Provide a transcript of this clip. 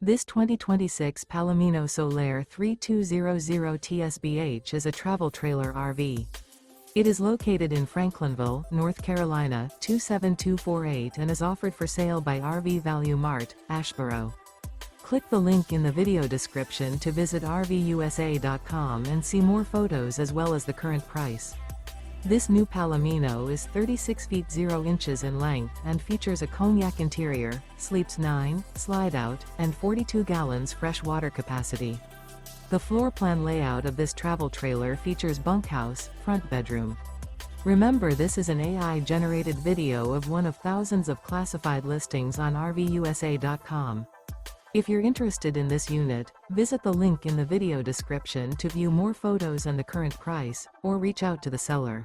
This 2026 Palomino Solaire 3200 TSBH is a travel trailer RV. It is located in Franklinville, North Carolina 27248 and is offered for sale by RV Value Mart, Asheboro. Click the link in the video description to visit RVUSA.com and see more photos as well as the current price. This new Palomino is 36 feet 0 inches in length and features a Cognac interior, sleeps 9, Slideout, and 42 gallons fresh water capacity. The floor plan layout of this travel trailer features bunkhouse, front bedroom. Remember, this is an AI-generated video of one of thousands of classified listings on RVUSA.com. If you're interested in this unit, visit the link in the video description to view more photos and the current price, or reach out to the seller.